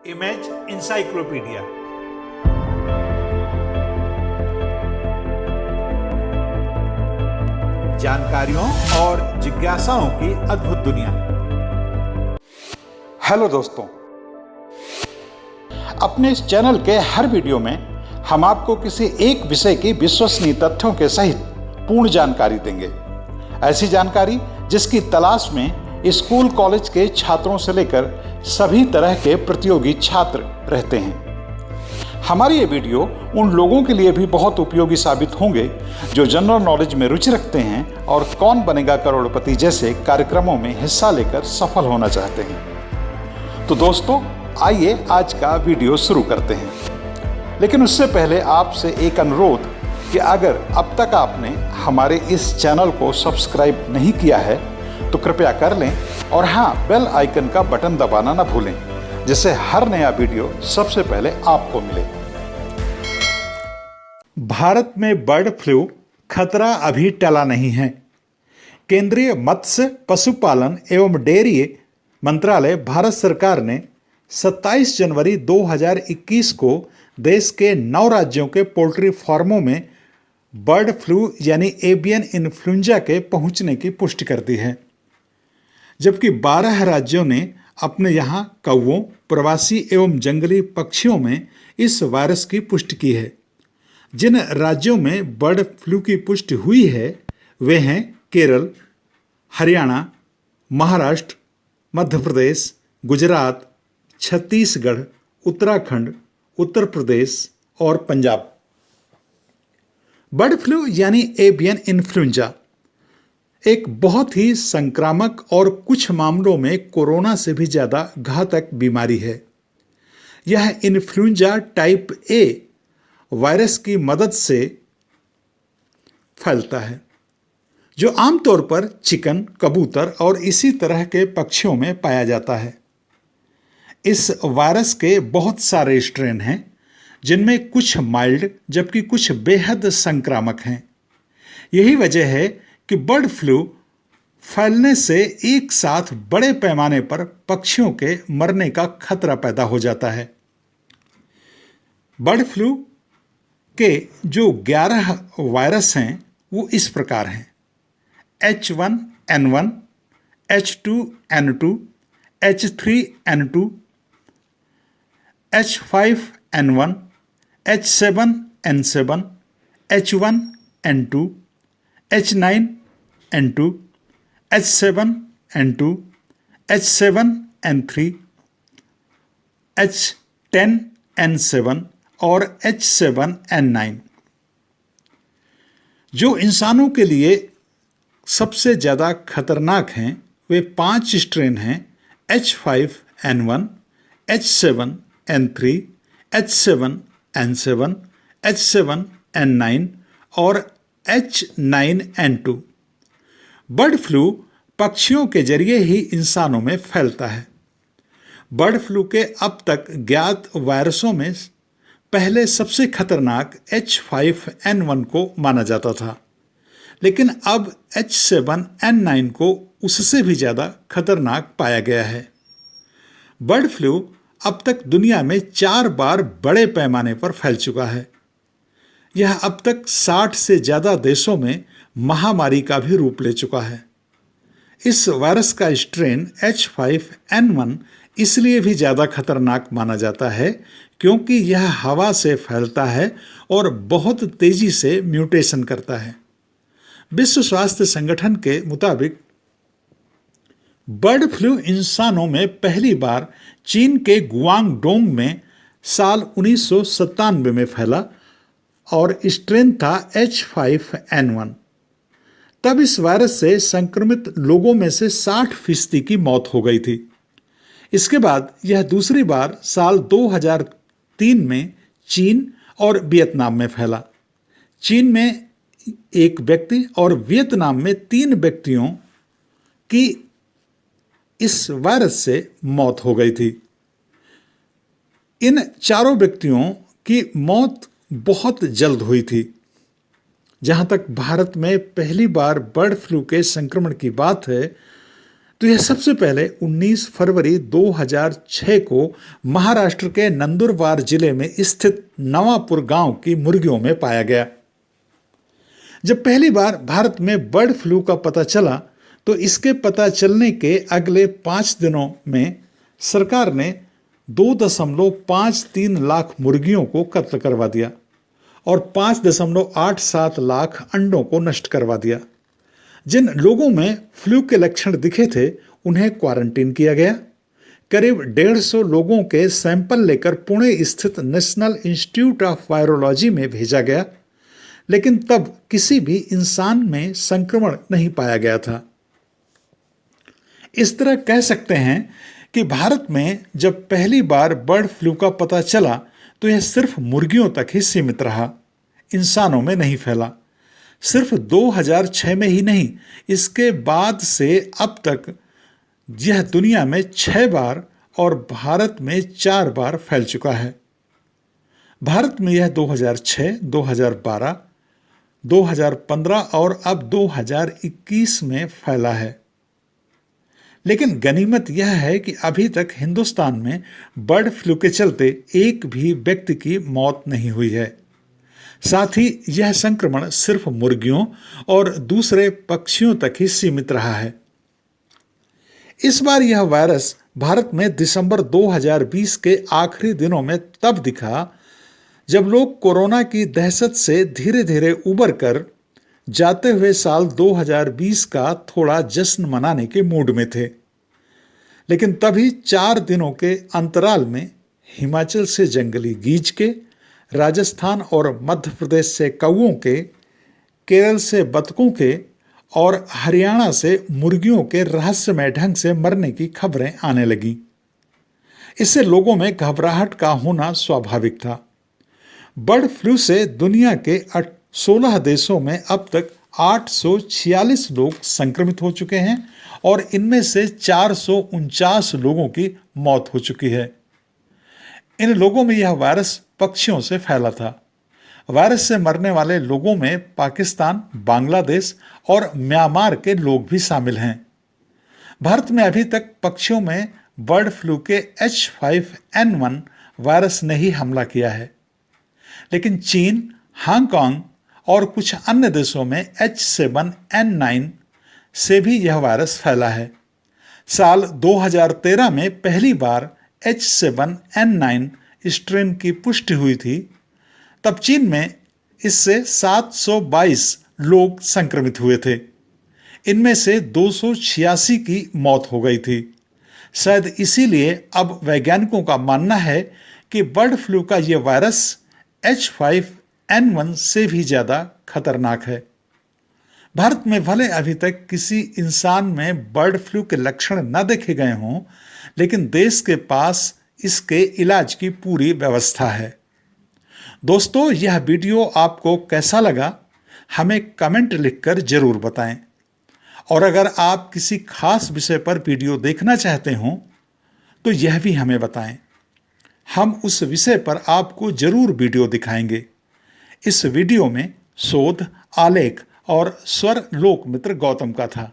Image encyclopedia. जानकारियों और जिज्ञासाओं की अद्भुत दुनिया। हेलो दोस्तों, अपने इस चैनल के हर वीडियो में हम आपको किसी एक विषय की विश्वसनीय तथ्यों के सहित पूर्ण जानकारी देंगे। ऐसी जानकारी जिसकी तलाश में स्कूल कॉलेज के छात्रों से लेकर सभी तरह के प्रतियोगी छात्र रहते हैं। हमारी ये वीडियो उन लोगों के लिए भी बहुत उपयोगी साबित होंगे जो जनरल नॉलेज में रुचि रखते हैं और कौन बनेगा करोड़पति जैसे कार्यक्रमों में हिस्सा लेकर सफल होना चाहते हैं। तो दोस्तों, आइए आज का वीडियो शुरू करते हैं। लेकिन उससे पहले आपसे एक अनुरोध कि अगर अब तक आपने हमारे इस चैनल को सब्सक्राइब नहीं किया है तो कृपया कर लें और हाँ, बेल आइकन का बटन दबाना ना भूलें, जिससे हर नया वीडियो सबसे पहले आपको मिले। भारत में बर्ड फ्लू खतरा अभी टला नहीं है। केंद्रीय मत्स्य पशुपालन एवं डेयरी मंत्रालय भारत सरकार ने 27 जनवरी 2021 को देश के 9 राज्यों के पोल्ट्री फार्मों में बर्ड फ्लू यानी एवियन इन्फ्लुएंजा के पहुंचने की पुष्टि कर दी है, जबकि 12 राज्यों ने अपने यहाँ कौवों, प्रवासी एवं जंगली पक्षियों में इस वायरस की पुष्टि की है। जिन राज्यों में बर्ड फ्लू की पुष्टि हुई है वे हैं केरल, हरियाणा, महाराष्ट्र, मध्य प्रदेश, गुजरात, छत्तीसगढ़, उत्तराखंड, उत्तर प्रदेश और पंजाब। बर्ड फ्लू यानी एवियन इन्फ्लुएंजा एक बहुत ही संक्रामक और कुछ मामलों में कोरोना से भी ज़्यादा घातक बीमारी है। यह इन्फ्लुएंजा टाइप ए वायरस की मदद से फैलता है, जो आमतौर पर चिकन, कबूतर और इसी तरह के पक्षियों में पाया जाता है। इस वायरस के बहुत सारे स्ट्रेन हैं, जिनमें कुछ माइल्ड जबकि कुछ बेहद संक्रामक हैं। यही वजह है कि बर्ड फ्लू फैलने से एक साथ बड़े पैमाने पर पक्षियों के मरने का खतरा पैदा हो जाता है। बर्ड फ्लू के जो 11 वायरस हैं वो इस प्रकार हैं: H1N1, H2N2, H3N2, H5N1, H7N7, H1N2, H9N2, H7N2, H7N3, H10N7 और H7N9। जो इंसानों के लिए सबसे ज़्यादा खतरनाक हैं वे 5 स्ट्रेन हैं: H5N1, H7N3, H7N7, H7N9 और H9N2। बर्ड फ्लू पक्षियों के जरिए ही इंसानों में फैलता है। बर्ड फ्लू के अब तक ज्ञात वायरसों में पहले सबसे खतरनाक H5N1 को माना जाता था, लेकिन अब H7N9 को उससे भी ज़्यादा खतरनाक पाया गया है। बर्ड फ्लू अब तक दुनिया में 4 बार बड़े पैमाने पर फैल चुका है। यह अब तक 60 से ज़्यादा देशों में महामारी का भी रूप ले चुका है। इस वायरस का स्ट्रेन H5N1 इसलिए भी ज़्यादा खतरनाक माना जाता है क्योंकि यह हवा से फैलता है और बहुत तेज़ी से म्यूटेशन करता है। विश्व स्वास्थ्य संगठन के मुताबिक बर्ड फ्लू इंसानों में पहली बार चीन के गुआंगडोंग में साल 1997 में फैला और स्ट्रेन था H5N1। तब इस वायरस से संक्रमित लोगों में से 60% की मौत हो गई थी। इसके बाद यह दूसरी बार साल 2003 में चीन और वियतनाम में फैला। चीन में 1 व्यक्ति और वियतनाम में 3 व्यक्तियों की इस वायरस से मौत हो गई थी। इन चारों व्यक्तियों की मौत बहुत जल्द हुई थी। जहां तक भारत में पहली बार बर्ड फ्लू के संक्रमण की बात है तो यह सबसे पहले 19 फरवरी 2006 को महाराष्ट्र के नंदुरबार जिले में स्थित नवापुर गांव की मुर्गियों में पाया गया। जब पहली बार भारत में बर्ड फ्लू का पता चला तो इसके पता चलने के अगले 5 दिनों में सरकार ने 2.53 लाख मुर्गियों को कत्ल करवा दिया और 5.87 लाख अंडों को नष्ट करवा दिया। जिन लोगों में फ्लू के लक्षण दिखे थे उन्हें क्वारंटीन किया गया। करीब 150 लोगों के सैंपल लेकर पुणे स्थित नेशनल इंस्टीट्यूट ऑफ वायरोलॉजी में भेजा गया, लेकिन तब किसी भी इंसान में संक्रमण नहीं पाया गया था। इस तरह कह सकते हैं कि भारत में जब पहली बार बर्ड फ्लू का पता चला तो यह सिर्फ मुर्गियों तक ही सीमित रहा, इंसानों में नहीं फैला। सिर्फ 2006 में ही नहीं, इसके बाद से अब तक यह दुनिया में 6 बार और भारत में 4 बार फैल चुका है। भारत में यह 2006, 2012, 2015 और अब 2021 में फैला है। लेकिन गनीमत यह है कि अभी तक हिंदुस्तान में बर्ड फ्लू के चलते एक भी व्यक्ति की मौत नहीं हुई है। साथ ही यह संक्रमण सिर्फ मुर्गियों और दूसरे पक्षियों तक ही सीमित रहा है। इस बार यह वायरस भारत में दिसंबर 2020 के आखिरी दिनों में तब दिखा जब लोग कोरोना की दहशत से धीरे धीरे उबर कर जाते हुए साल 2020 का थोड़ा जश्न मनाने के मूड में थे। लेकिन तभी 4 दिनों के अंतराल में हिमाचल से जंगली गीज के, राजस्थान और मध्य प्रदेश से कौओं के, केरल से बतखों के और हरियाणा से मुर्गियों के रहस्यमय ढंग से मरने की खबरें आने लगीं। इससे लोगों में घबराहट का होना स्वाभाविक था। बर्ड फ्लू से दुनिया के 16 देशों में अब तक 846 लोग संक्रमित हो चुके हैं और इनमें से 449 लोगों की मौत हो चुकी है। इन लोगों में यह वायरस पक्षियों से फैला था। वायरस से मरने वाले लोगों में पाकिस्तान, बांग्लादेश और म्यांमार के लोग भी शामिल हैं। भारत में अभी तक पक्षियों में बर्ड फ्लू के H5N1 वायरस ने ही हमला किया है, लेकिन चीन, हांगकांग और कुछ अन्य देशों में H7N9 से भी यह वायरस फैला है। साल 2013 में पहली बार H7N9 स्ट्रेन की पुष्टि हुई थी। तब चीन में इससे 722 लोग संक्रमित हुए थे। इनमें से 286 की मौत हो गई थी। शायद इसीलिए अब वैज्ञानिकों का मानना है कि बर्ड फ्लू का यह वायरस H5N1 से भी ज़्यादा खतरनाक है। भारत में भले अभी तक किसी इंसान में बर्ड फ्लू के लक्षण न देखे गए हों, लेकिन देश के पास इसके इलाज की पूरी व्यवस्था है। दोस्तों, यह वीडियो आपको कैसा लगा हमें कमेंट लिखकर जरूर बताएं। और अगर आप किसी खास विषय पर वीडियो देखना चाहते हों तो यह भी हमें बताएं। हम उस विषय पर आपको जरूर वीडियो दिखाएंगे। इस वीडियो में शोध, आलेख और स्वर लोकमित्र गौतम का था।